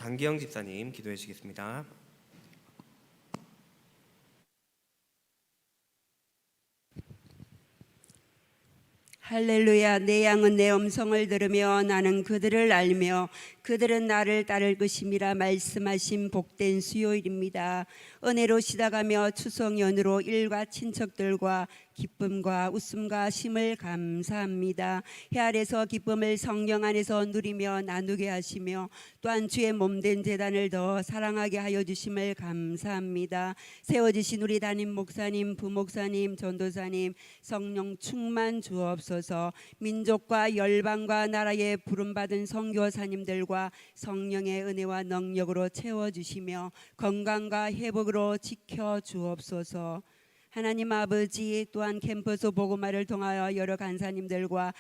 장기영 집사님 기도해 주시겠습니다. 할렐루야. 내 양은 내 음성을 들으며 나는 그들을 알며 그들은 나를 따를 것임이라 말씀하신 복된 수요일입니다. 은혜로 시작하며 추석 연휴로 일과 친척들과 기쁨과 웃음과 쉼을 감사합니다. 해 아래서 기쁨을 성령 안에서 누리며 나누게 하시며 또한 주의 몸된 제단을 더 사랑하게 하여 주심을 감사합니다. 세워주신 우리 담임 목사님, 부목사님, 전도사님 성령 충만 주옵소서. 민족과 열방과 나라에 부름받은 선교사님들과 성령의 은혜와 능력으로 채워주시며 건강과 회복으로 지켜주옵소서. 하나님 아버지, 또한 캠퍼스 복음화를 통하여 여러 간사님들과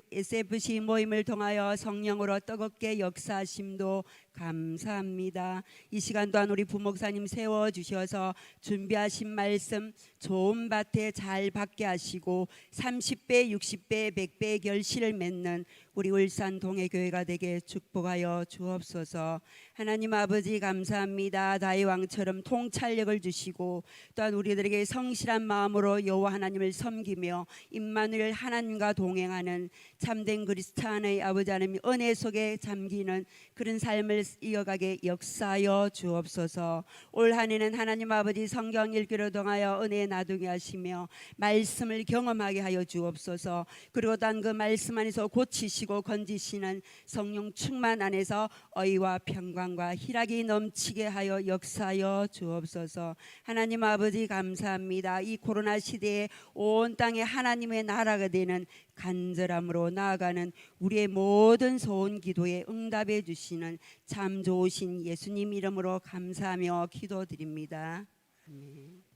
SFC 모임을 통하여 성령으로 뜨겁게 역사하심도 감사합니다. 이 시간 또한 우리 부목사님 세워주셔서 준비하신 말씀 좋은 밭에 잘 받게 하시고 30배, 60배, 100배의 결실을 맺는 우리 울산 동해교회가 되게 축복하여 주옵소서. 하나님 아버지 감사합니다. 다윗왕처럼 통찰력을 주시고 또한 우리들에게 성실한 마음으로 여호와 하나님을 섬기며 임마누엘 하나님과 동행하는 참된 그리스도인의 아버지 하나님 은혜 속에 잠기는 그런 삶을 이어가게 역사하여 주옵소서. 올 한 해는 하나님 아버지 성경 읽기로 통하여 은혜 나누게 하시며 말씀을 경험하게 하여 주옵소서. 그리고 또한 그 말씀 안에서 고치시고 건지시는 성령 충만 안에서 의와 평강과 희락이 넘치게 하여 역사하여 주옵소서. 하나님 아버지 감사합니다. 이 코로나 시대에 온 땅에 하나님의 나라가 되는 간절함으로 나아가는 우리의 모든 소원 기도에 응답해 주시는 참 좋으신 예수님 이름으로 감사하며 기도드립니다. 아멘.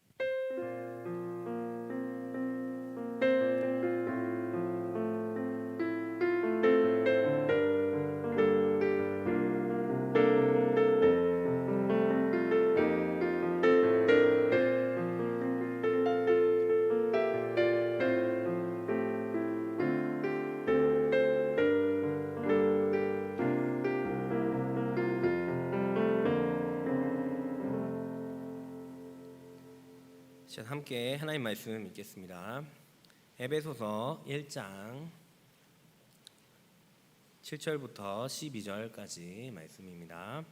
함께 하나님 말씀 읽겠습니다. 에베소서 1장 7절부터 12절까지 말씀입니다.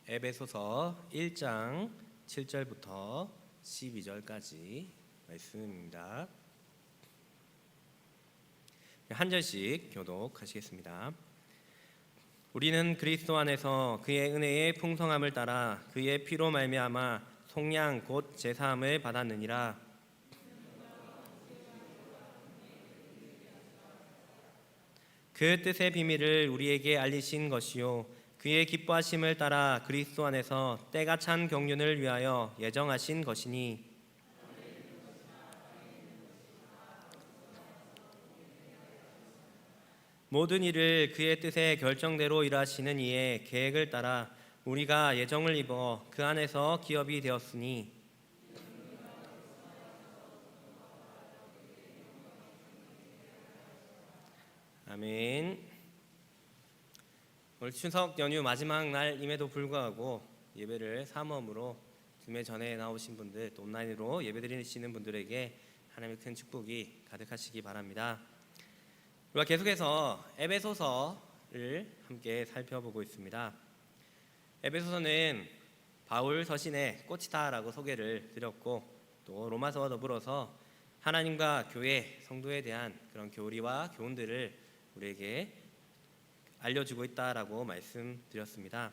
에베소서 1장 7절부터 12절까지 말씀입니다. 한 절씩 교독하시겠습니다. 우리는 그리스도 안에서 그의 은혜의 풍성함을 따라 그의 피로 말미암아 속량 곧 제사함을 받았느니라. 그 뜻의 비밀을 우리에게 알리신 것이요 그의 기뻐하심을 따라 그리스도 안에서 때가 찬 경륜을 위하여 예정하신 것이니 모든 일을 그의 뜻의 결정대로 일하시는 이의 계획을 따라 우리가 예정을 입어 그 안에서 기업이 되었으니 아멘. 오늘 추석 연휴 마지막 날임에도 불구하고 예배를 사모함으로 주매 전에 나오신 분들 또 온라인으로 예배드리시는 분들에게 하나님의 큰 축복이 가득하시기 바랍니다. 우리가 계속해서 에베소서를 함께 살펴보고 있습니다. 에베소서는 바울 서신의 꽃이다라고 소개를 드렸고 또 로마서와 더불어서 하나님과 교회, 성도에 대한 그런 교리와 교훈들을 우리에게 알려주고 있다라고 말씀드렸습니다.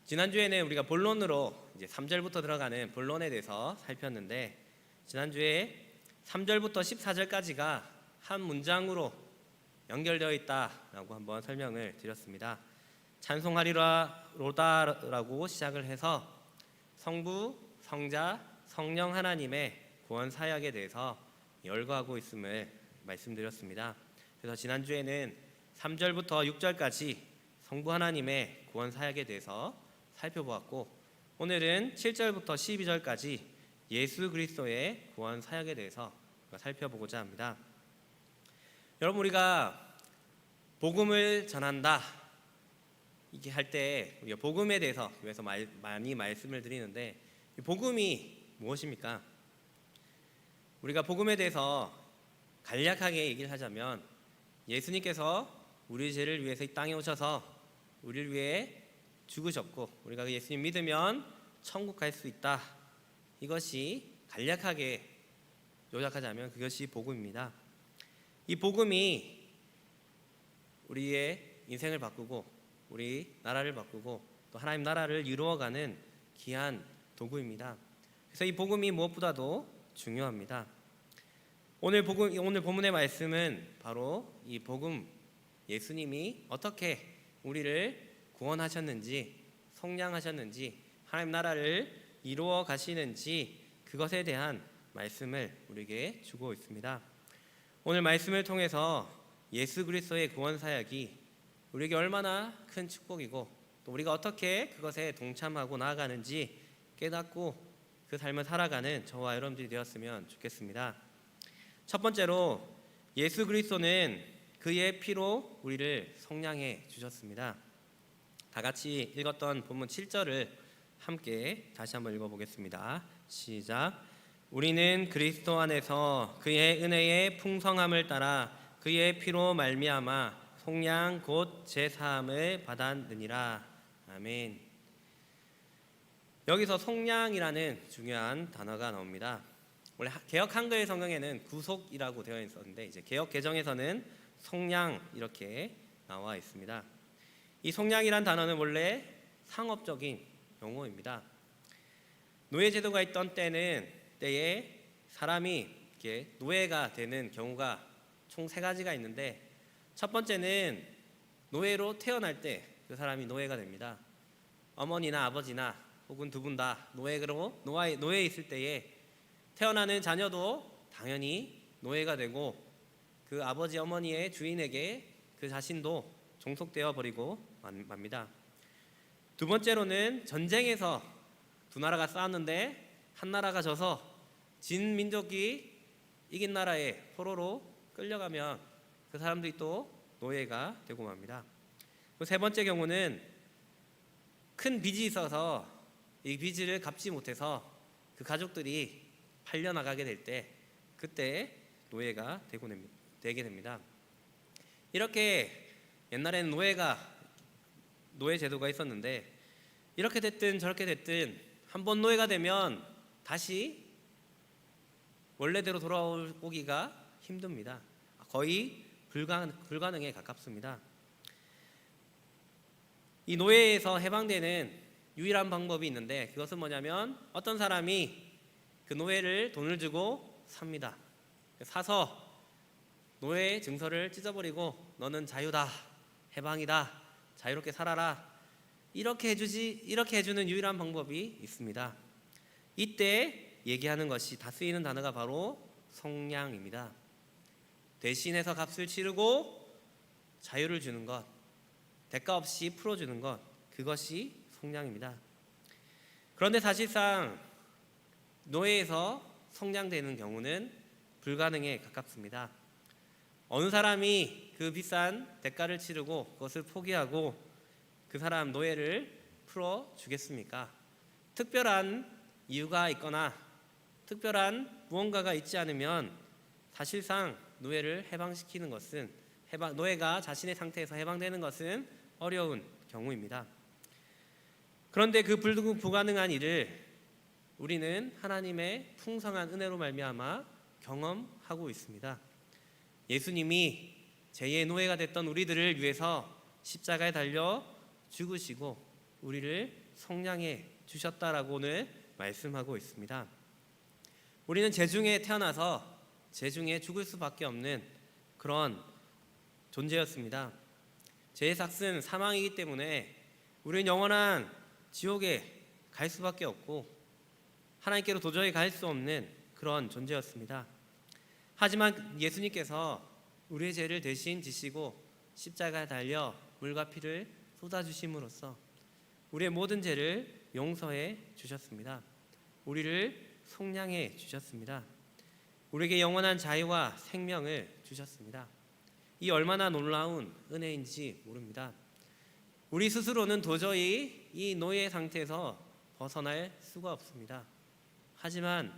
지난주에는 우리가 본론으로 이제 3절부터 들어가는 본론에 대해서 살폈는데 지난주에 3절부터 14절까지가 한 문장으로 연결되어 있다라고 한번 설명을 드렸습니다. 찬송하리로다라고 시작을 해서 성부, 성자, 성령 하나님의 구원 사역에 대해서 열거하고 있음을 말씀드렸습니다. 그래서 지난주에는 3절부터 6절까지 성부 하나님의 구원 사역에 대해서 살펴보았고 오늘은 7절부터 12절까지 예수 그리스도의 구원 사역에 대해서 살펴보고자 합니다. 여러분, 우리가 복음을 전한다. 이게 할 때 우리가 복음에 대해서 교회에서 많이 말씀을 드리는데, 이 복음이 무엇입니까? 우리가 복음에 대해서 간략하게 얘기를 하자면, 예수님께서 우리 죄를 위해서 이 땅에 오셔서 우리를 위해 죽으셨고, 우리가 그 예수님 믿으면 천국 갈 수 있다. 이것이 간략하게 요약하자면 그것이 복음입니다. 이 복음이 우리의 인생을 바꾸고 우리 나라를 바꾸고 또 하나님 나라를 이루어가는 귀한 도구입니다. 그래서 이 복음이 무엇보다도 중요합니다. 오늘 본문의 말씀은 바로 이 복음, 예수님이 어떻게 우리를 구원하셨는지, 속량하셨는지, 하나님 나라를 이루어 가시는지 그것에 대한 말씀을 우리에게 주고 있습니다. 오늘 말씀을 통해서 예수 그리스도의 구원 사역이 우리에게 얼마나 큰 축복이고 또 우리가 어떻게 그것에 동참하고 나아가는지 깨닫고 그 삶을 살아가는 저와 여러분들이 되었으면 좋겠습니다. 첫 번째로, 예수 그리스도는 그의 피로 우리를 속량해 주셨습니다. 다 같이 읽었던 본문 7절을 함께 다시 한번 읽어보겠습니다. 시작. 우리는 그리스도 안에서 그의 은혜의 풍성함을 따라 그의 피로 말미암아 속량 곧 제사함을 받았느니라. 아멘. 여기서 속량이라는 중요한 단어가 나옵니다. 원래 개역 한글 성경에는 구속이라고 되어 있었는데 이제 개역 개정에서는 속량 이렇게 나와 있습니다. 이 속량이란 단어는 원래 상업적인 용어입니다. 노예 제도가 있던 때에 사람이 이렇게 노예가 되는 경우가 총 3가지가 있는데, 첫 번째는 노예로 태어날 때 그 사람이 노예가 됩니다. 어머니나 아버지나 혹은 두 분 다 노예에 있을 때에 태어나는 자녀도 당연히 노예가 되고 그 아버지 어머니의 주인에게 그 자신도 종속되어 버리고 맙니다. 두 번째로는 전쟁에서 두 나라가 싸웠는데 한 나라가 져서 진 민족이 이긴 나라에 포로로 끌려가면 그 사람들이 또 노예가 되고 맙니다. 세 번째 경우는 큰 빚이 있어서 이 빚을 갚지 못해서 그 가족들이 팔려나가게 될 때 그때 노예가 되게 됩니다. 이렇게 옛날에는 노예 제도가 있었는데 이렇게 됐든 저렇게 됐든 한 번 노예가 되면 다시 원래대로 돌아오기가 힘듭니다. 거의 불가능에 가깝습니다. 이 노예에서 해방되는 유일한 방법이 있는데 그것은 뭐냐면 어떤 사람이 그 노예를 돈을 주고 삽니다. 사서 노예 증서를 찢어버리고 너는 자유다, 해방이다, 자유롭게 살아라, 이렇게 해주는 유일한 방법이 있습니다. 이때 얘기하는 것이 다 쓰이는 단어가 바로 속량입니다. 대신해서 값을 치르고 자유를 주는 것, 대가 없이 풀어주는 것, 그것이 속량입니다. 그런데 사실상 노예에서 속량되는 경우는 불가능에 가깝습니다. 어느 사람이 그 비싼 대가를 치르고 그것을 포기하고 그 사람 노예를 풀어주겠습니까? 특별한 이유가 있거나 특별한 무언가가 있지 않으면 사실상 노예를 해방시키는 것은 노예가 자신의 상태에서 해방되는 것은 어려운 경우입니다. 그런데 그 불가능한 일을 우리는 하나님의 풍성한 은혜로 말미암아 경험하고 있습니다. 예수님이 제2의 노예가 됐던 우리들을 위해서 십자가에 달려 죽으시고 우리를 속량해 주셨다라고 오늘 말씀하고 있습니다. 우리는 죄중에 태어나서 죄중에 죽을 수밖에 없는 그런 존재였습니다. 죄의 삭은 사망이기 때문에 우리는 영원한 지옥에 갈 수밖에 없고 하나님께로 도저히 갈 수 없는 그런 존재였습니다. 하지만 예수님께서 우리의 죄를 대신 지시고 십자가에 달려 물과 피를 쏟아주심으로써 우리의 모든 죄를 용서해 주셨습니다. 우리를 속량해 주셨습니다. 우리에게 영원한 자유와 생명을 주셨습니다. 이 얼마나 놀라운 은혜인지 모릅니다. 우리 스스로는 도저히 이 노예 상태에서 벗어날 수가 없습니다. 하지만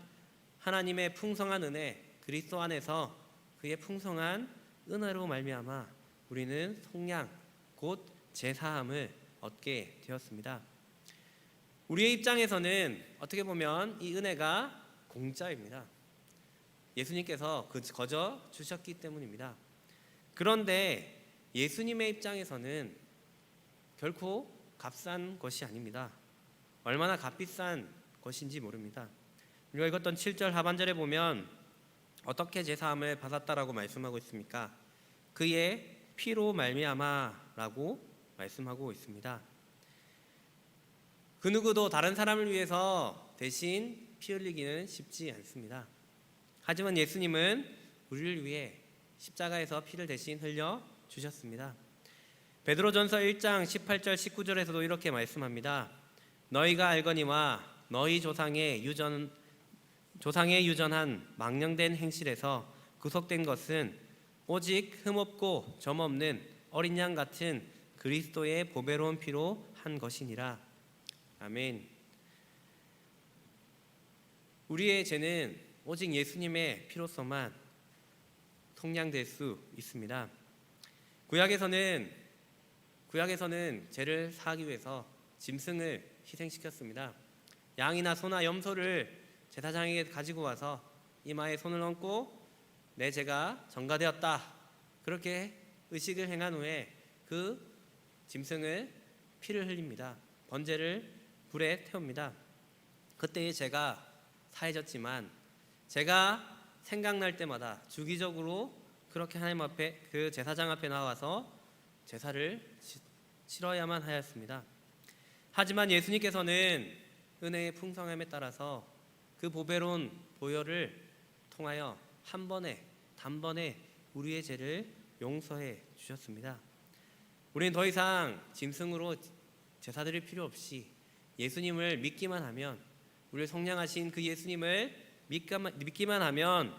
하나님의 풍성한 은혜, 그리스도 안에서 그의 풍성한 은혜로 말미암아 우리는 속량 곧 제사함을 얻게 되었습니다. 우리의 입장에서는 어떻게 보면 이 은혜가 공짜입니다. 예수님께서 거저 주셨기 때문입니다. 그런데 예수님의 입장에서는 결코 값싼 것이 아닙니다. 얼마나 값비싼 것인지 모릅니다. 우리가 읽었던 7절 하반절에 보면 어떻게 제사함을 받았다라고 말씀하고 있습니까? 그의 피로 말미암아라고 말씀하고 있습니다. 그 누구도 다른 사람을 위해서 대신 피 흘리기는 쉽지 않습니다. 하지만 예수님은 우리를 위해 십자가에서 피를 대신 흘려 주셨습니다. 베드로전서 1장 18절 19절에서도 이렇게 말씀합니다. 너희가 알거니와 너희 조상의 유전한 망령된 행실에서 구속된 것은 오직 흠없고 점없는 어린 양 같은 그리스도의 보배로운 피로 한 것이니라. 아멘. 우리의 죄는 오직 예수님의 피로서만 속량될 수 있습니다. 구약에서는 죄를 사하기 위해서 짐승을 희생시켰습니다. 양이나 소나 염소를 제사장에게 가지고 와서 이마에 손을 얹고 내 죄가 전가되었다, 그렇게 의식을 행한 후에 그 짐승을 피를 흘립니다. 번제를 불에 태웁니다. 그때의 죄가 사해졌지만 제가 생각날 때마다 주기적으로 그렇게 하나님 앞에, 그 제사장 앞에 나와서 제사를 치러야만 하였습니다. 하지만 예수님께서는 은혜의 풍성함에 따라서 그 보배로운 보혈을 통하여 한 번에 단번에 우리의 죄를 용서해 주셨습니다. 우리는 더 이상 짐승으로 제사드릴 필요 없이 예수님을 믿기만 하면, 우리를 속량하신 그 예수님을 믿기만 하면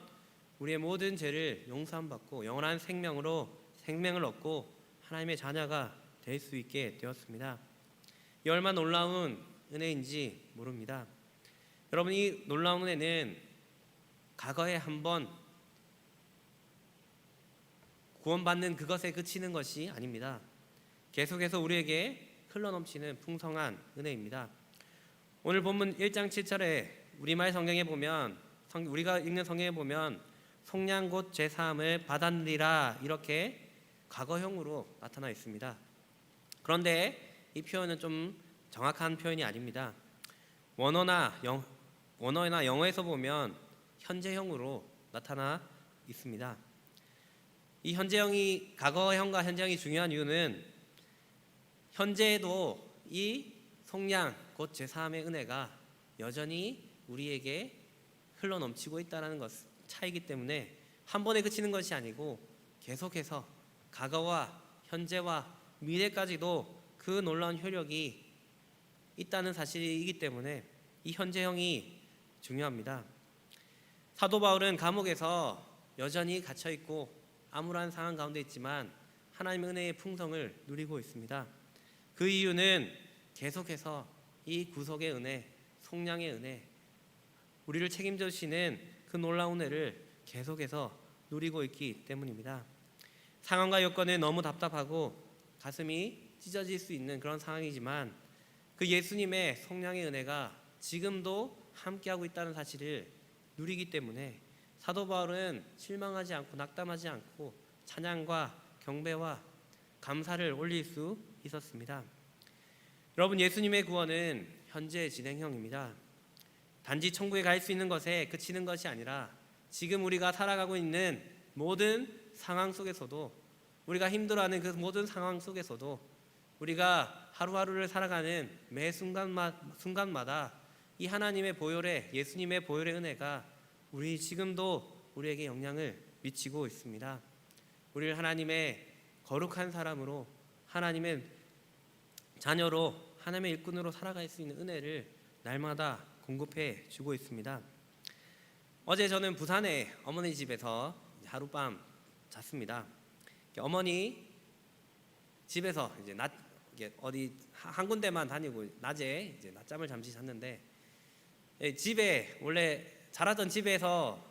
우리의 모든 죄를 용서함 받고 영원한 생명을 얻고 하나님의 자녀가 될 수 있게 되었습니다. 이 얼마나 놀라운 은혜인지 모릅니다. 여러분, 이 놀라운 은혜는 과거에 한번 구원받는 그것에 그치는 것이 아닙니다. 계속해서 우리에게 흘러넘치는 풍성한 은혜입니다. 오늘 본문 1장 7절에 우리말 성경에 보면, 우리가 읽는 성경에 보면 속량 곧 제사함을 받았느니라, 이렇게 과거형으로 나타나 있습니다. 그런데 이 표현은 좀 정확한 표현이 아닙니다. 원어나 영어에서 보면 현재형으로 나타나 있습니다. 이 현재형이, 과거형과 현재형이 중요한 이유는 현재에도 이 속량 곧 제사함의 은혜가 여전히 우리에게 흘러넘치고 있다는 것 차이기 때문에 한 번에 그치는 것이 아니고 계속해서 과거와 현재와 미래까지도 그 놀라운 효력이 있다는 사실이기 때문에 이 현재형이 중요합니다. 사도 바울은 감옥에서 여전히 갇혀 있고 암울한 상황 가운데 있지만 하나님의 은혜의 풍성을 누리고 있습니다. 그 이유는 계속해서 이 구속의 은혜, 속량의 은혜, 우리를 책임져 주시는 그 놀라운 은혜를 계속해서 누리고 있기 때문입니다. 상황과 여건은 너무 답답하고 가슴이 찢어질 수 있는 그런 상황이지만 그 예수님의 속량의 은혜가 지금도 함께하고 있다는 사실을 누리기 때문에 사도 바울은 실망하지 않고 낙담하지 않고 찬양과 경배와 감사를 올릴 수 있었습니다. 여러분, 예수님의 구원은 현재 진행형입니다. 단지 천국에 갈 수 있는 것에 그치는 것이 아니라 지금 우리가 살아가고 있는 모든 상황 속에서도, 우리가 힘들어하는 그 모든 상황 속에서도, 우리가 하루하루를 살아가는 매 순간마다 이 하나님의 보혈의, 예수님의 보혈의 은혜가 우리 지금도 우리에게 영향을 미치고 있습니다. 우리를 하나님의 거룩한 사람으로, 하나님의 자녀로, 하나님의 일꾼으로 살아갈 수 있는 은혜를 날마다 공급해 주고 있습니다. 어제 저는 부산의 어머니 집에서 하룻밤 잤습니다. 어머니 집에서 이제 이게 어디 한 군데만 다니고 낮에 이제 낮잠을 잠시 잤는데, 집에 원래 자라던 집에서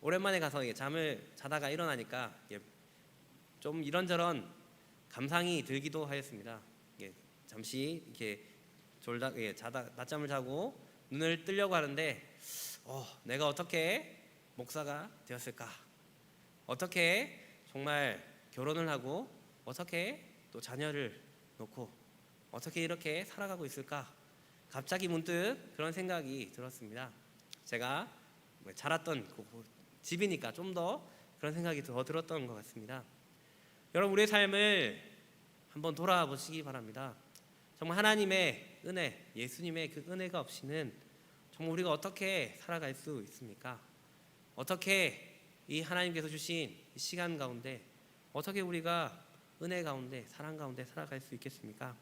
오랜만에 가서 잠을 자다가 일어나니까 좀 이런저런 감상이 들기도 하였습니다. 잠시 이렇게 졸다 자다 낮잠을 자고 눈을 뜨려고 하는데, 내가 어떻게 목사가 되었을까? 어떻게 정말 결혼을 하고 어떻게 또 자녀를 놓고 어떻게 이렇게 살아가고 있을까? 갑자기 문득 그런 생각이 들었습니다. 제가 자랐던 집이니까 좀 더 그런 생각이 더 들었던 것 같습니다. 여러분, 우리의 삶을 한번 돌아보시기 바랍니다. 정말 하나님의 은혜, 예수님의 그 은혜가 없이는 정말 우리가 어떻게 살아갈 수 있습니까? 어떻게 이 하나님께서 주신 이 시간 가운데 어떻게 우리가 은혜 가운데 사랑 가운데 살아갈 수 있겠습니까?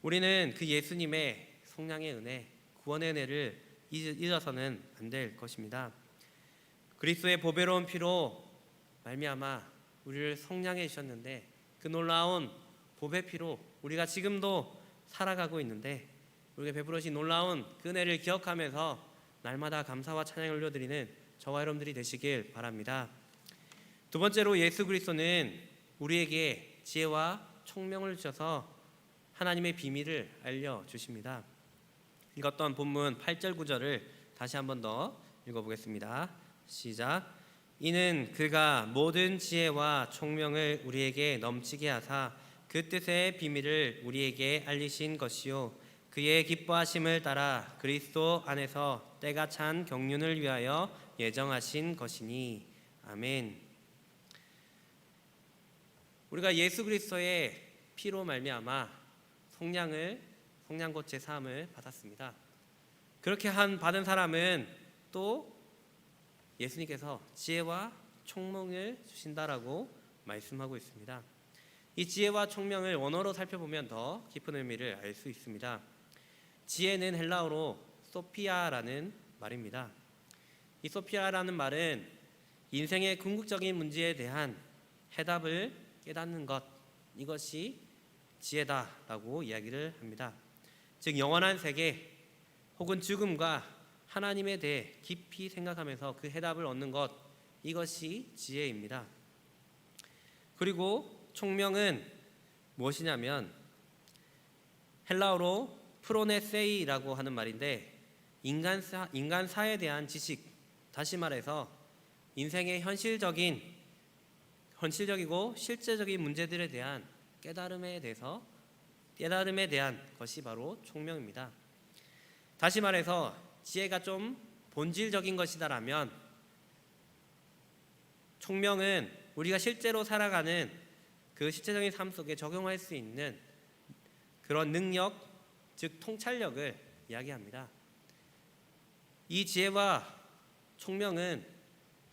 우리는 그 예수님의 성량의 은혜, 구원의 은혜를 잊어서는 안 될 것입니다. 그리스도의 보배로운 피로 말미암아 우리를 성량해 주셨는데, 그 놀라운 보배 피로 우리가 지금도 살아가고 있는데, 우리가 베풀으신 놀라운 그 은혜를 기억하면서 날마다 감사와 찬양을 올려드리는 저와 여러분들이 되시길 바랍니다. 두 번째로, 예수 그리스도는 우리에게 지혜와 총명을 주셔서 하나님의 비밀을 알려주십니다. 읽었던 본문 8절 9절을 다시 한 번 더 읽어보겠습니다. 시작. 이는 그가 모든 지혜와 총명을 우리에게 넘치게 하사 그 뜻의 비밀을 우리에게 알리신 것이요, 그의 기뻐하심을 따라 그리스도 안에서 때가 찬 경륜을 위하여 예정하신 것이니. 아멘. 우리가 예수 그리스도의 피로 말미암아 성량곧 제3을 받았습니다. 그렇게 받은 사람은 또 예수님께서 지혜와 총명을 주신다라고 말씀하고 있습니다. 이 지혜와 총명을 원어로 살펴보면 더 깊은 의미를 알 수 있습니다. 지혜는 헬라어로 소피아라는 말입니다. 이 소피아라는 말은 인생의 궁극적인 문제에 대한 해답을 깨닫는 것, 이것이 지혜다라고 이야기를 합니다. 즉 영원한 세계 혹은 죽음과 하나님에 대해 깊이 생각하면서 그 해답을 얻는 것, 이것이 지혜입니다. 그리고 총명은 무엇이냐면 헬라어로 프로네세이라고 하는 말인데, 인간사에 대한 지식, 다시 말해서 인생의 현실적이고 실제적인 문제들에 대한 깨달음에 대한 것이 바로 총명입니다. 다시 말해서 지혜가 좀 본질적인 것이다라면, 총명은 우리가 실제로 살아가는 그 실제적인 삶 속에 적용할 수 있는 그런 능력, 즉 통찰력을 이야기합니다. 이 지혜와 총명은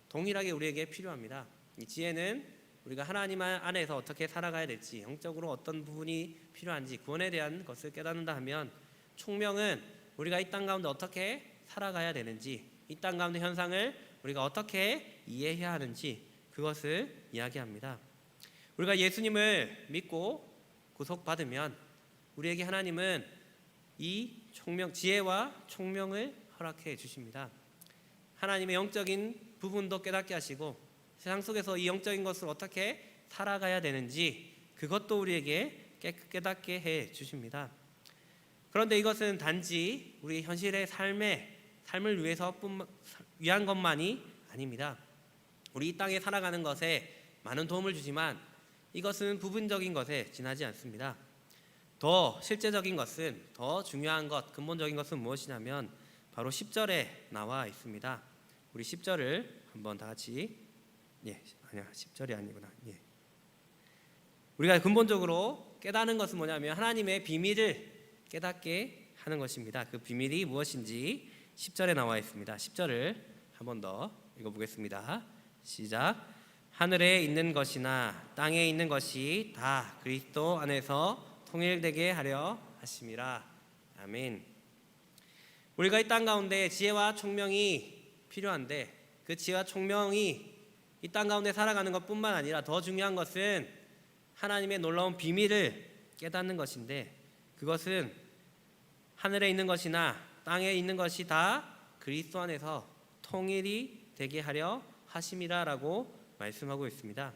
동일하게 우리에게 필요합니다. 이 지혜는 우리가 하나님 안에서 어떻게 살아가야 될지, 영적으로 어떤 부분이 필요한지, 구원에 대한 것을 깨닫는다 하면, 총명은 우리가 이 땅 가운데 어떻게 살아가야 되는지, 이 땅 가운데 현상을 우리가 어떻게 이해해야 하는지, 그것을 이야기합니다. 우리가 예수님을 믿고 구속받으면 우리에게 하나님은 이 지혜와 총명을 허락해 주십니다. 하나님의 영적인 부분도 깨닫게 하시고, 세상 속에서 이 영적인 것을 어떻게 살아가야 되는지 그것도 우리에게 깨닫게 해 주십니다. 그런데 이것은 단지 우리 현실의 삶을 위한 것만이 아닙니다. 우리 이 땅에 살아가는 것에 많은 도움을 주지만 이것은 부분적인 것에 지나지 않습니다. 더 실제적인 것은, 더 중요한 것, 근본적인 것은 무엇이냐면 바로 10절에 나와 있습니다. 우리 10절을 한번 다 같이, 10절이 아니구나. 우리가 근본적으로 깨닫는 것은 뭐냐면 하나님의 비밀을 깨닫게 하는 것입니다. 그 비밀이 무엇인지 10절에 나와 있습니다. 10절을 한 번 더 읽어보겠습니다. 시작. 하늘에 있는 것이나 땅에 있는 것이 다 그리스도 안에서 통일되게 하려 하심이라. 아멘. 우리가 이 땅 가운데 지혜와 총명이 필요한데, 그 지혜와 총명이 이 땅 가운데 살아가는 것뿐만 아니라 더 중요한 것은 하나님의 놀라운 비밀을 깨닫는 것인데, 그것은 하늘에 있는 것이나 땅에 있는 것이 다 그리스도 안에서 통일이 되게 하려 하심이라라고 말씀하고 있습니다.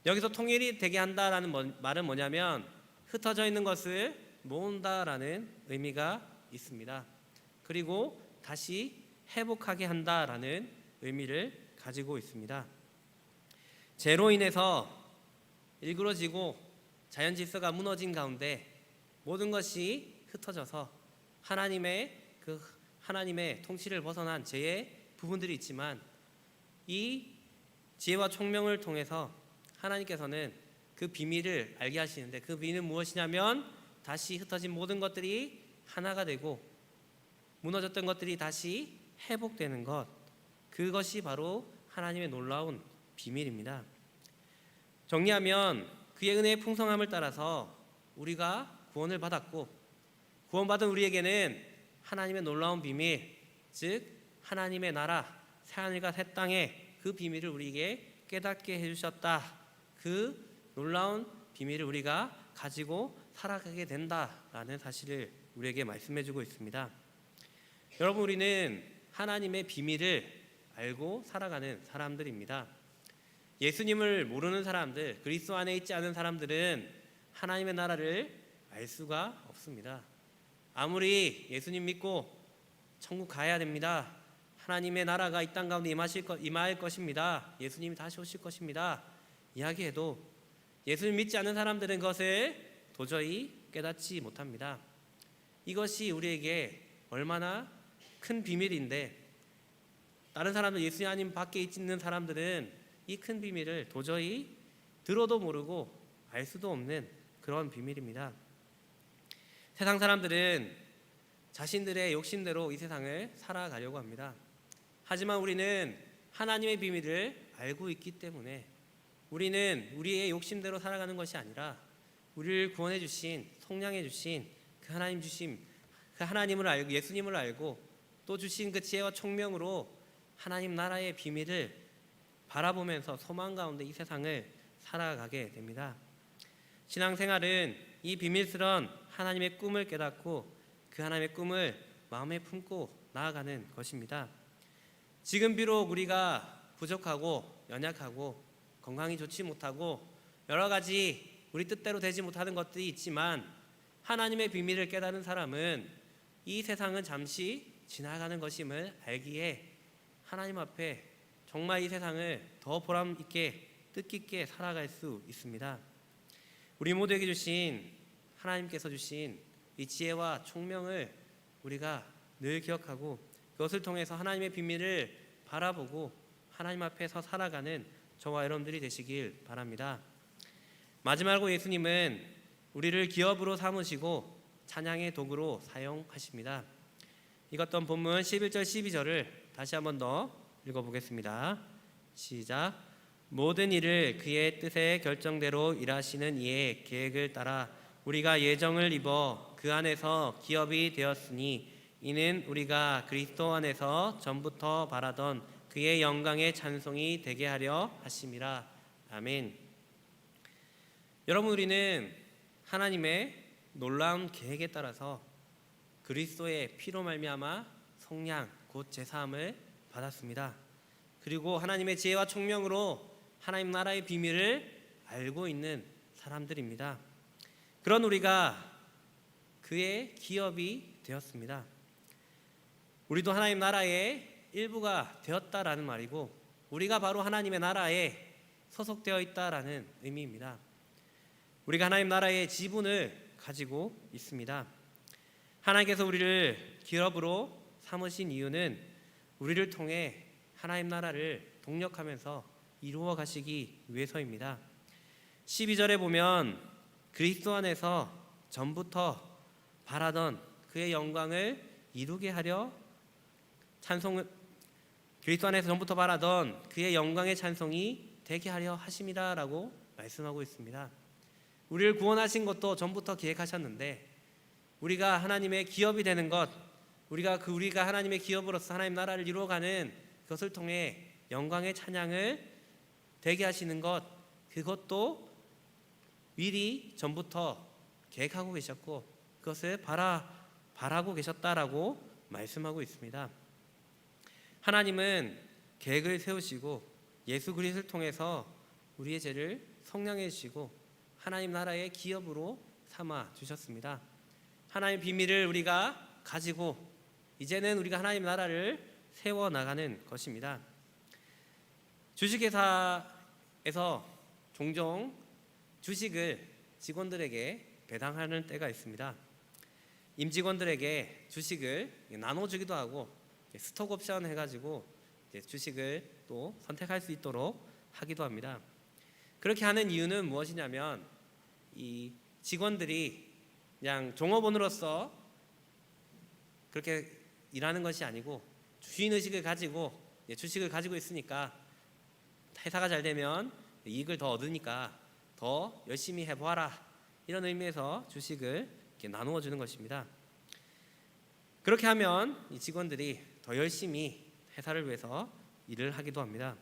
여기서 통일이 되게 한다라는 말은 뭐냐면 흩어져 있는 것을 모은다라는 의미가 있습니다. 그리고 다시 회복하게 한다라는 의미를 가지고 있습니다. 죄로 인해서 일그러지고 자연 질서가 무너진 가운데 모든 것이 흩어져서 하나님의 통치를 벗어난 죄의 부분들이 있지만, 이 지혜와 총명을 통해서 하나님께서는 그 비밀을 알게 하시는데, 그 비밀은 무엇이냐면 다시 흩어진 모든 것들이 하나가 되고 무너졌던 것들이 다시 회복되는 것, 그것이 바로 하나님의 놀라운 비밀입니다. 정리하면 그의 은혜의 풍성함을 따라서 우리가 구원을 받았고, 구원받은 우리에게는 하나님의 놀라운 비밀, 즉 하나님의 나라, 새하늘과 새 땅의 그 비밀을 우리에게 깨닫게 해주셨다. 그 놀라운 비밀을 우리가 가지고 살아가게 된다라는 사실을 우리에게 말씀해주고 있습니다. 여러분, 우리는 하나님의 비밀을 알고 살아가는 사람들입니다. 예수님을 모르는 사람들, 그리스도 안에 있지 않은 사람들은 하나님의 나라를 알 수가 없습니다. 아무리 예수님 믿고 천국 가야 됩니다, 하나님의 나라가 이 땅 가운데 임할 것입니다, 예수님이 다시 오실 것입니다 이야기해도 예수님 믿지 않는 사람들은 그것을 도저히 깨닫지 못합니다. 이것이 우리에게 얼마나 큰 비밀인데, 다른 사람들, 예수님 아님 밖에 있는 사람들은 이 큰 비밀을 도저히 들어도 모르고 알 수도 없는 그런 비밀입니다. 세상 사람들은 자신들의 욕심대로 이 세상을 살아가려고 합니다. 하지만 우리는 하나님의 비밀을 알고 있기 때문에 우리는 우리의 욕심대로 살아가는 것이 아니라 우리를 구원해 주신, 속량해 주신 그 하나님 주심, 그 하나님을 알고, 예수님을 알고 또 주신 그 지혜와 총명으로 하나님 나라의 비밀을 바라보면서 소망 가운데 이 세상을 살아가게 됩니다. 신앙생활은 이 비밀스러운 하나님의 꿈을 깨닫고 그 하나님의 꿈을 마음에 품고 나아가는 것입니다. 지금 비록 우리가 부족하고 연약하고 건강이 좋지 못하고 여러 가지 우리 뜻대로 되지 못하는 것들이 있지만, 하나님의 비밀을 깨닫는 사람은 이 세상은 잠시 지나가는 것임을 알기에 하나님 앞에 정말 이 세상을 더 보람 있게 뜻깊게 살아갈 수 있습니다. 우리 모두에게 주신, 하나님께서 주신 이 지혜와 총명을 우리가 늘 기억하고 그것을 통해서 하나님의 비밀을 바라보고 하나님 앞에서 살아가는 저와 여러분들이 되시길 바랍니다. 마지막으로 예수님은 우리를 기업으로 삼으시고 찬양의 도구로 사용하십니다. 읽었던 본문 11절 12절을 다시 한번 더 읽어보겠습니다. 시작. 모든 일을 그의 뜻의 결정대로 일하시는 이의 계획을 따라 우리가 예정을 입어 그 안에서 기업이 되었으니, 이는 우리가 그리스도 안에서 전부터 바라던 그의 영광의 찬송이 되게 하려 하심이라. 아멘. 여러분, 우리는 하나님의 놀라운 계획에 따라서 그리스도의 피로 말미암아 속량 곧 제사함을 받았습니다. 그리고 하나님의 지혜와 총명으로 하나님 나라의 비밀을 알고 있는 사람들입니다. 그런 우리가 그의 기업이 되었습니다. 우리도 하나님 나라의 일부가 되었다라는 말이고, 우리가 바로 하나님의 나라에 소속되어 있다라는 의미입니다. 우리가 하나님 나라의 지분을 가지고 있습니다. 하나님께서 우리를 기업으로 삼으신 이유는 우리를 통해 하나님 나라를 동력하면서 이루어 가시기 위해서입니다. 12절에 보면 그리스도 안에서 전부터 바라던 그의 영광을 이루게 하려 그리스도 안에서 전부터 바라던 그의 영광의 찬송이 되게 하려 하심이라라고 말씀하고 있습니다. 우리를 구원하신 것도 전부터 계획하셨는데, 우리가 하나님의 기업이 되는 것, 우리가 하나님의 기업으로서 하나님 나라를 이루어가는 그것을 통해 영광의 찬양을 되게 하시는 것, 그것도 미리 전부터 계획하고 계셨고 그것을 바라고 계셨다라고 말씀하고 있습니다. 하나님은 계획을 세우시고 예수 그리스도를 통해서 우리의 죄를 속량해 주시고 하나님 나라의 기업으로 삼아 주셨습니다. 하나님의 비밀을 우리가 가지고 이제는 우리가 하나님 나라를 세워나가는 것입니다. 주식회사에서 종종 주식을 직원들에게 배당하는 때가 있습니다. 임직원들에게 주식을 나눠주기도 하고 스톡 옵션 해가지고 주식을 또 선택할 수 있도록 하기도 합니다. 그렇게 하는 이유는 무엇이냐면 이 직원들이 그냥 종업원으로서 그렇게 일하는 것이 아니고 주인의식을 가지고 주식을 가지고 있으니까 회사가 잘 되면 이익을 더 얻으니까 더 열심히 해보아라, 이런 의미에서 주식을 이렇게 나누어 주는 것입니다. 그렇게 하면 이 직원들이 더 열심히 회사를 위해서 일을 하기도 합니다.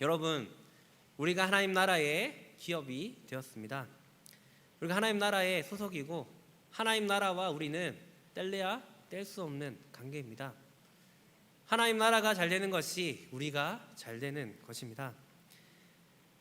여러분, 우리가 하나님 나라의 기업이 되었습니다. 우리가 하나님 나라의 소속이고 하나님 나라와 우리는 뗄래야 뗄 수 없는 관계입니다. 하나님 나라가 잘 되는 것이 우리가 잘 되는 것입니다.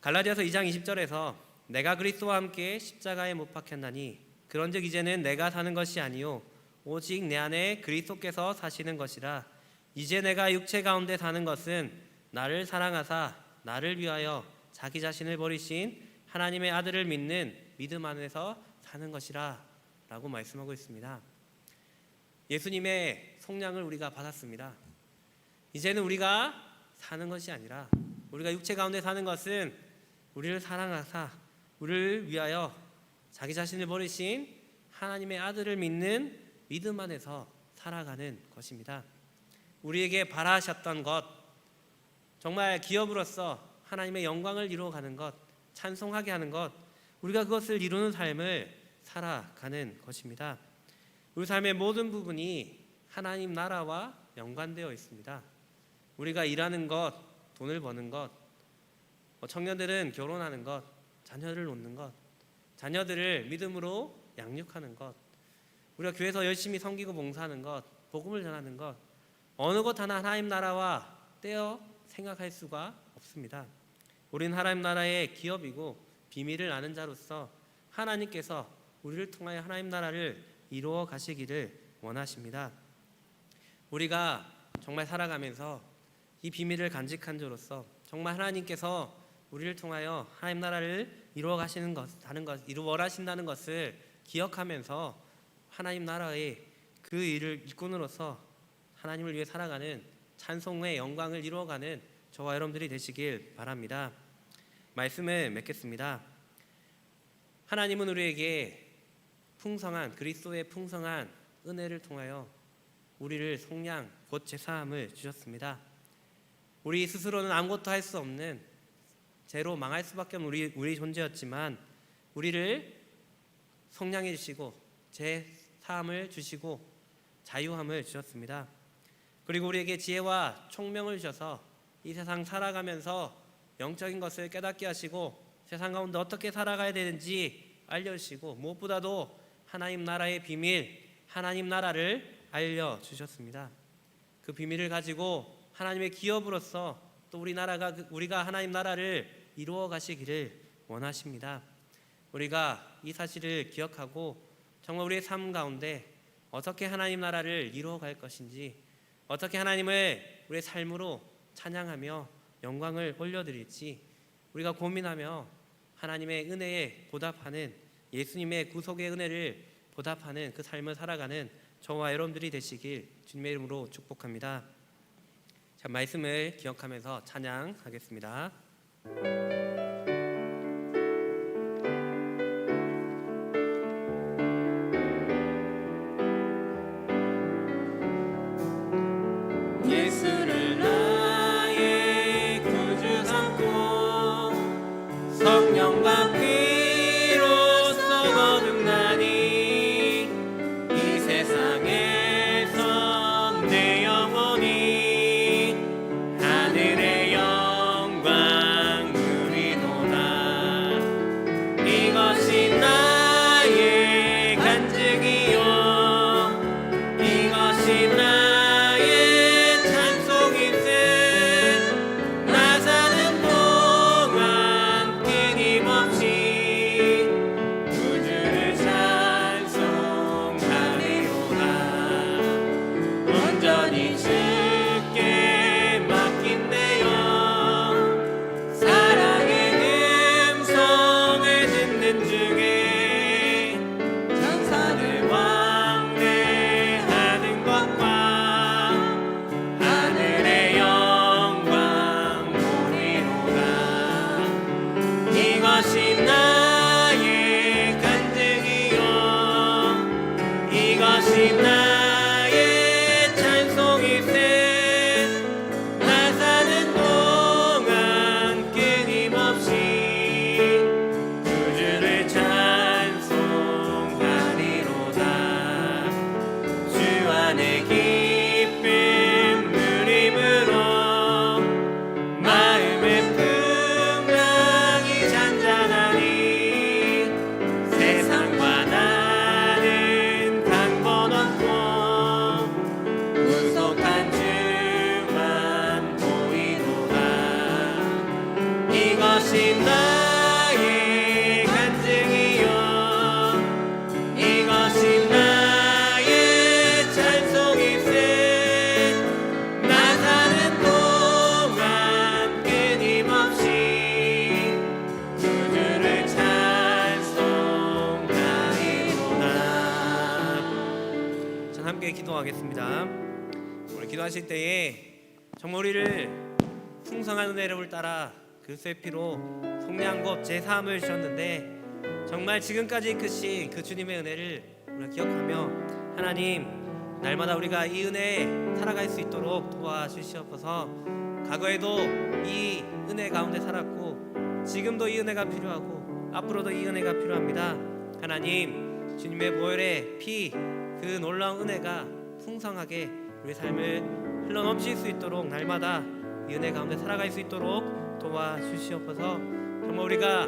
갈라디아서 2장 20절에서 내가 그리스도와 함께 십자가에 못 박혔나니 그런즉 이제는 내가 사는 것이 아니요 오직 내 안에 그리스도께서 사시는 것이라. 이제 내가 육체 가운데 사는 것은 나를 사랑하사 나를 위하여 자기 자신을 버리신 하나님의 아들을 믿는 믿음 안에서 사는 것이라 라고 말씀하고 있습니다. 예수님의 속량을 우리가 받았습니다. 이제는 우리가 사는 것이 아니라 우리가 육체 가운데 사는 것은 우리를 사랑하사 우리를 위하여 자기 자신을 버리신 하나님의 아들을 믿는 믿음 안에서 살아가는 것입니다. 우리에게 바라셨던 것, 정말 기업으로서 하나님의 영광을 이루어가는 것, 찬송하게 하는 것, 우리가 그것을 이루는 삶을 살아가는 것입니다. 우리 삶의 모든 부분이 하나님 나라와 연관되어 있습니다. 우리가 일하는 것, 돈을 버는 것, 청년들은 결혼하는 것, 자녀를 놓는 것, 자녀들을 믿음으로 양육하는 것, 우리가 교회에서 열심히 섬기고 봉사하는 것, 복음을 전하는 것, 어느 것 하나 하나님 나라와 떼어 생각할 수가 없습니다. 우리는 하나님 나라의 기업이고 비밀을 아는 자로서 하나님께서 우리를 통하여 하나님 나라를 이루어 가시기를 원하십니다. 우리가 정말 살아가면서 이 비밀을 간직한 자로서 정말 하나님께서 우리를 통하여 하나님 나라를 이루어 가시는 것, 이루어 하신다는 것을 기억하면서 하나님 나라의 그 일을 일꾼으로서 하나님을 위해 살아가는 찬송의 영광을 이루어가는 저와 여러분들이 되시길 바랍니다. 말씀을 맺겠습니다. 하나님은 우리에게 풍성한 그리스도의 풍성한 은혜를 통하여 우리를 속량 곧 제사함을 주셨습니다. 우리 스스로는 아무것도 할 수 없는 죄로 망할 수밖에 없는 우리 존재였지만 우리를 속량해 주시고 제사함을 주시고 자유함을 주셨습니다. 그리고 우리에게 지혜와 총명을 주셔서 이 세상 살아가면서 영적인 것을 깨닫게 하시고 세상 가운데 어떻게 살아가야 되는지 알려주시고 무엇보다도 하나님 나라의 비밀, 하나님 나라를 알려주셨습니다. 그 비밀을 가지고 하나님의 기업으로서 또 우리가 하나님 나라를 이루어 가시기를 원하십니다. 우리가 이 사실을 기억하고 정말 우리의 삶 가운데 어떻게 하나님 나라를 이루어 갈 것인지, 어떻게 하나님을 우리의 삶으로 찬양하며 영광을 올려드릴지 우리가 고민하며 하나님의 은혜에 보답하는, 예수님의 구속의 은혜를 보답하는 그 삶을 살아가는 저와 여러분들이 되시길 주님의 이름으로 축복합니다. 자, 말씀을 기억하면서 찬양하겠습니다. 예수를 나의 구주 삼고 성령과 피로써 거듭나니 이 세상에서 내 영혼이 하늘의 영광 함께 기도하겠습니다. 오늘 기도하실 때에 정말 우리를 풍성한 은혜를 따라 그리스도의 피로 속량법 제3을 주셨는데 정말 지금까지 크신 그 주님의 은혜를 우리가 기억하며 하나님 날마다 우리가 이 은혜에 살아갈 수 있도록 도와주시옵소서. 과거에도 이 은혜 가운데 살았고 지금도 이 은혜가 필요하고 앞으로도 이 은혜가 필요합니다. 하나님 주님의 보혈의 피 그 놀라운 은혜가 풍성하게 우리 삶을 흘러넘칠 수 있도록 날마다 이 은혜 가운데 살아갈 수 있도록 도와주시옵소서. 정말 우리가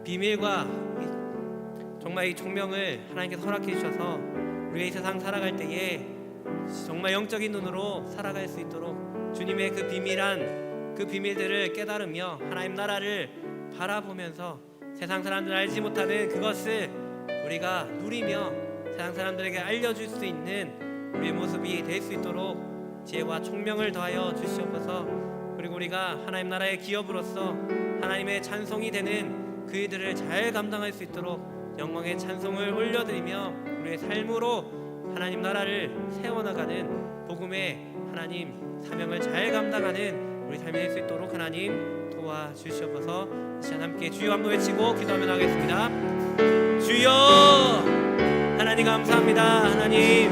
비밀과 정말 이 총명을 하나님께서 허락해 주셔서 우리가 이 세상 살아갈 때에 정말 영적인 눈으로 살아갈 수 있도록 주님의 그 비밀한 그 비밀들을 깨달으며 하나님 나라를 바라보면서 세상 사람들 알지 못하는 그것을 우리가 누리며 세상 사람들에게 알려줄 수 있는 우리의 모습이 될 수 있도록 지혜와 총명을 더하여 주시옵소서. 그리고 우리가 하나님 나라의 기업으로서 하나님의 찬송이 되는 그 일들을 잘 감당할 수 있도록 영광의 찬송을 올려드리며 우리의 삶으로 하나님 나라를 세워나가는 복음의 하나님 사명을 잘 감당하는 우리 삶이 될 수 있도록 하나님 도와주시옵소서. 이 시간 함께 주여 한번 외치고 기도하며 나가겠습니다. 주여 하나님 감사합니다. 하나님의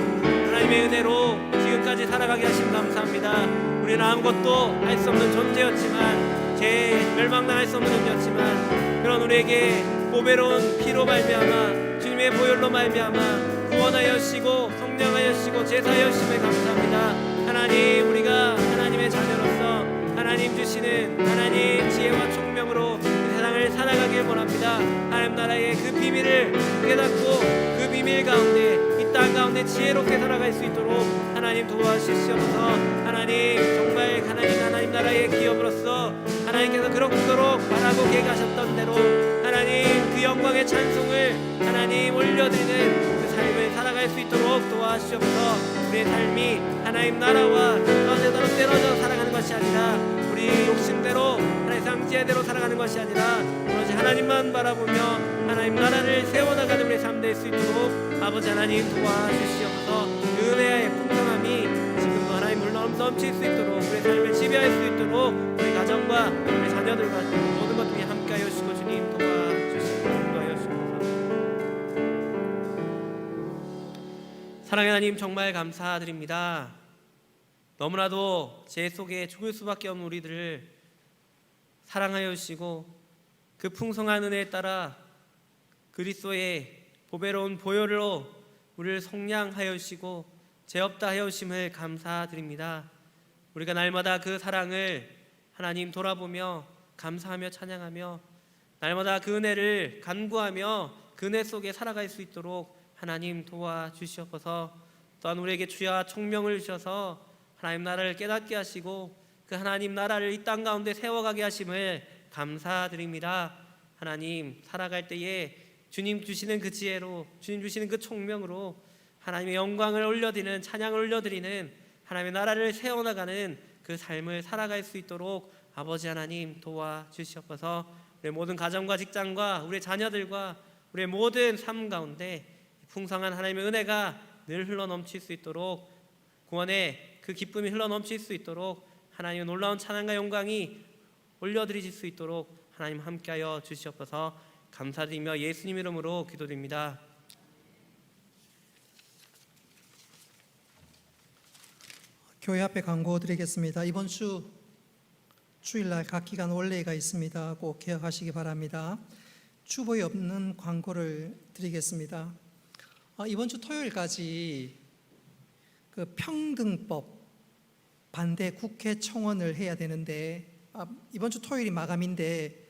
은혜로 지금까지 살아가게 하심 감사합니다. 우리는 아무것도 할 수 없는 존재였지만 멸망당할 수 없는 존재였지만 그런 우리에게 보배로운 피로 말미암아 주님의 보혈로 말미암아 구원하여 주시고 성령하여 주시고 제사하여 주심에 감사합니다. 하나님 우리가 하나님의 자녀로서 하나님 주시는 하나님 지혜와 총명으로 이 세상을 살아가길 원합니다. 하나님 나라의 그 비밀을 깨닫고 그 비밀 가운데 이 땅 가운데 지혜롭게 살아갈 수 있도록 하나님 도와주시옵소서. 하나님 정말 하나님 나라의 기업으로서 하나님께서 그렇도록 바라고 계획하셨던 대로 하나님 그 영광의 찬송을 하나님 올려드리는 그 삶을 살아갈 수 있도록 도와주시옵소서. 우리의 삶이 하나님 나라와 떨어져 살아가는 것이 아니라 우리 욕심대로 하나님 상지혜대로 살아가는 것이 아니라 오로지 하나님만 바라보며 하나님 나라를 세워나가는 우리의 삶 될 수 있도록 아버지 하나님 도와주시옵소서. 그 은혜의 풍성함이 지금도 하나님 물론 넘칠 수 있도록 우리의 삶을 지배할 수 있도록 우리 가정과 우리 자녀들과 모든 것들이 함께하여 주시고 주님 도와주시고 인도하여 주시옵소서. 사랑의 하나님 정말 감사드립니다. 너무나도 죄 속에 죽을 수밖에 없는 우리들을 사랑하여 주시고 그 풍성한 은혜에 따라 그리스도의 보배로운 보혈로 우리를 속량하여 주시고 죄 없다 하여 주심을 감사드립니다. 우리가 날마다 그 사랑을 하나님 돌아보며 감사하며 찬양하며 날마다 그 은혜를 간구하며 그 은혜 속에 살아갈 수 있도록 하나님 도와주시옵소서. 또한 우리에게 주야 총명을 주셔서 하나님 나라를 깨닫게 하시고 그 하나님 나라를 이 땅 가운데 세워가게 하심을 감사드립니다. 하나님 살아갈 때에 주님 주시는 그 지혜로 주님 주시는 그 총명으로 하나님의 영광을 올려드리는 찬양을 올려드리는 하나님의 나라를 세워나가는 그 삶을 살아갈 수 있도록 아버지 하나님 도와주시옵소서. 우리 모든 가정과 직장과 우리 자녀들과 우리의 모든 삶 가운데 풍성한 하나님의 은혜가 늘 흘러넘칠 수 있도록 구원의 그 기쁨이 흘러넘칠 수 있도록 하나님의 놀라운 찬양과 영광이 올려드리실 수 있도록 하나님 함께하여 주시옵소서. 감사드리며 예수님 이름으로 기도드립니다. 교회 앞에 광고 드리겠습니다. 이번 주일날 각 기간 원래가 있습니다. 꼭 기억하시기 바랍니다. 주보에 없는 광고를 드리겠습니다. 이번 주 토요일까지 그 평등법 반대 국회 청원을 해야 되는데 이번 주 토요일이 마감인데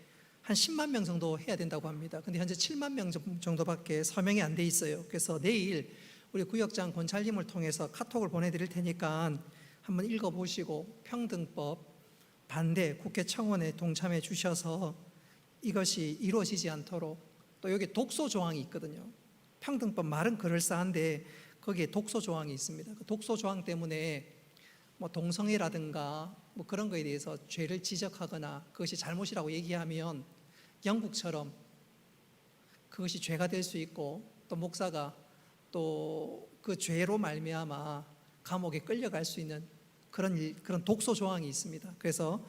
한 10만 명 정도 해야 된다고 합니다. 근데 현재 7만 명 정도밖에 서명이 안 돼 있어요. 그래서 내일 우리 구역장 권찰님을 통해서 카톡을 보내드릴 테니까 한번 읽어보시고 평등법 반대 국회 청원에 동참해 주셔서 이것이 이루어지지 않도록, 또 여기 독소 조항이 있거든요. 평등법 말은 그럴싸한데 거기에 독소 조항이 있습니다. 그 독소 조항 때문에 뭐 동성애라든가 뭐 그런 거에 대해서 죄를 지적하거나 그것이 잘못이라고 얘기하면 영국처럼 그것이 죄가 될 수 있고 또 목사가 또 그 죄로 말미암아 감옥에 끌려갈 수 있는 그런 독소 조항이 있습니다. 그래서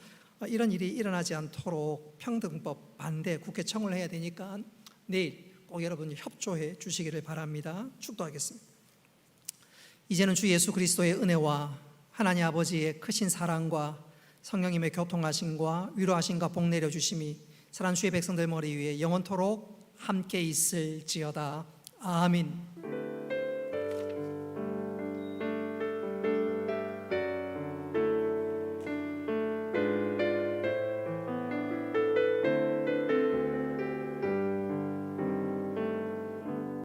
이런 일이 일어나지 않도록 평등법 반대 국회 청을 해야 되니까 내일 꼭 여러분 협조해 주시기를 바랍니다. 축도하겠습니다. 이제는 주 예수 그리스도의 은혜와 하나님 아버지의 크신 사랑과 성령님의 교통하심과 위로하심과 복 내려 주심이 사랑하는 주의 백성들 머리 위에 영원토록 함께 있을지어다. 아멘.